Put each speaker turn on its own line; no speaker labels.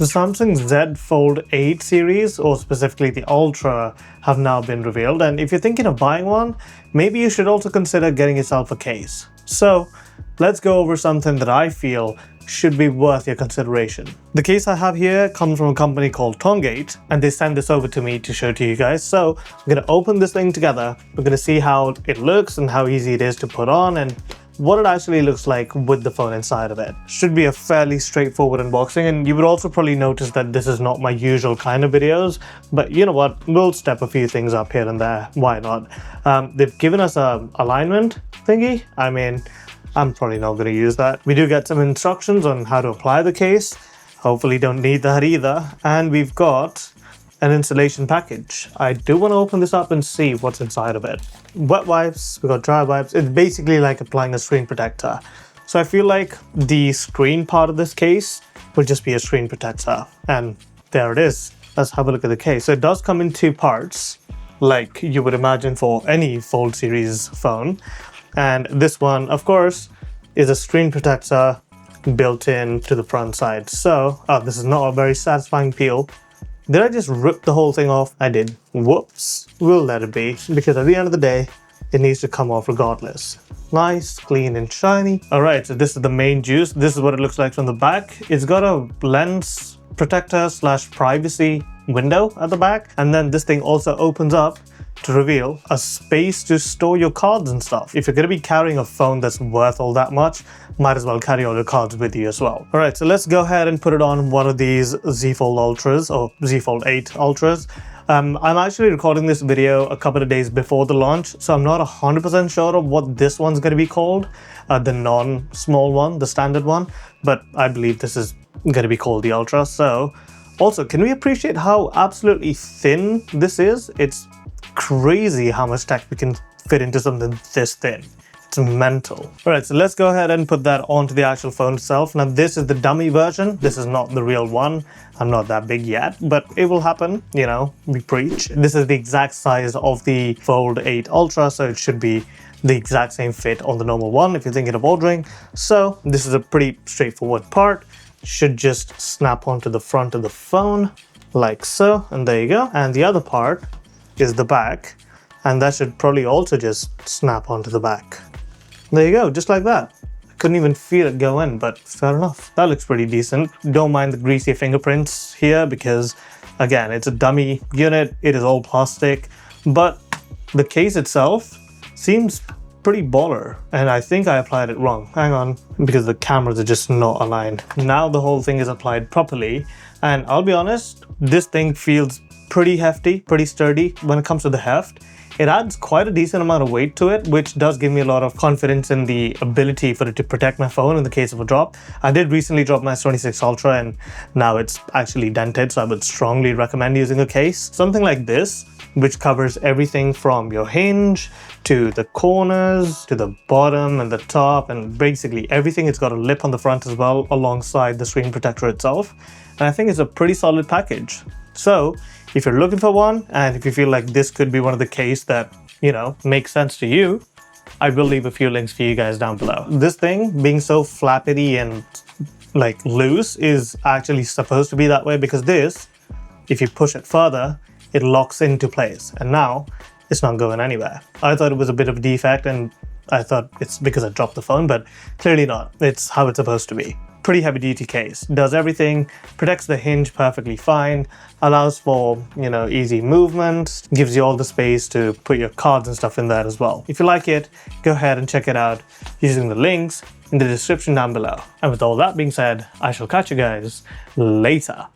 The Samsung Z Fold 8 series, or specifically the Ultra, have now been revealed, and if you're thinking of buying one, maybe you should also consider getting yourself a case. So let's go over something that I feel should be worth your consideration. The case I have here comes from a company called Tongate, and they sent this over to me to show to you guys. So we're going to open this thing together, we're going to see how it looks and how easy it is to put on, and what it actually looks like with the phone inside of it. Should be a fairly straightforward unboxing, and you would also probably notice that this is not my usual kind of videos, but you know what, we'll step a few things up here and there, why not? They've given us a alignment thingy. I mean, I'm probably not going to use that. We do get some instructions on how to apply the case. Hopefully don't need that either. And we've got an installation package. I do want to open this up and see what's inside of it. Wet wipes, we've got dry wipes. It's basically like applying a screen protector. So I feel like the screen part of this case will just be a screen protector. And there it is. Let's have a look at the case. So it does come in two parts, like you would imagine for any Fold series phone. And this one, of course, is a screen protector built in to the front side. So, this is not a very satisfying peel. Did I just rip the whole thing off? I did. Whoops. We'll let it be, because at the end of the day, it needs to come off regardless. Nice, clean and shiny. All right, so this is the main juice. This is what it looks like from the back. It's got a lens protector / privacy window at the back. And then this thing also opens up to reveal a space to store your cards and stuff. If you're going to be carrying a phone that's worth all that much, might as well carry all your cards with you as well. All right, so let's go ahead and put it on one of these Z Fold Ultras or Z Fold 8 Ultras. I'm actually recording this video a couple of days before the launch, so I'm not 100% sure of what this one's going to be called, the non-small one, the standard one, but I believe this is going to be called the Ultra. So also, can we appreciate how absolutely thin this is? It's crazy how much tech we can fit into something this thin. It's mental. All right, so let's go ahead and put that onto the actual phone itself. Now, this is the dummy version. This is not the real one. I'm not that big yet, but it will happen. You know, we preach. This is the exact size of the Fold 8 Ultra, so it should be the exact same fit on the normal one if you're thinking of ordering. So this is a pretty straightforward part. Should just snap onto the front of the phone like so, and there you go. And the other part is the back, and that should probably also just snap onto the back. There you go, just like that. I couldn't even feel it go in, but fair enough. That looks pretty decent. Don't mind the greasy fingerprints here because, again, it's a dummy unit. It is all plastic, but the case itself seems pretty baller, and I think I applied it wrong. Hang on, because the cameras are just not aligned. Now the whole thing is applied properly, and I'll be honest, this thing feels pretty hefty, pretty sturdy when it comes to the heft. It adds quite a decent amount of weight to it, which does give me a lot of confidence in the ability for it to protect my phone in the case of a drop. I did recently drop my S26 Ultra and now it's actually dented, so I would strongly recommend using a case. Something like this, which covers everything from your hinge to the corners to the bottom and the top, and basically everything. It's got a lip on the front as well alongside the screen protector itself. And I think it's a pretty solid package. So if you're looking for one, and if you feel like this could be one of the case that, you know, makes sense to you, I will leave a few links for you guys down below. This thing being so flappity and like loose is actually supposed to be that way, because this, if you push it further, it locks into place, and now it's not going anywhere. I thought it was a bit of a defect, and I thought it's because I dropped the phone, but clearly not. It's how it's supposed to be. Pretty heavy duty case, does everything, protects the hinge perfectly fine, allows for, you know, easy movement, gives you all the space to put your cards and stuff in there as well. If you like it, go ahead and check it out using the links in the description down below. And with all that being said, I shall catch you guys later.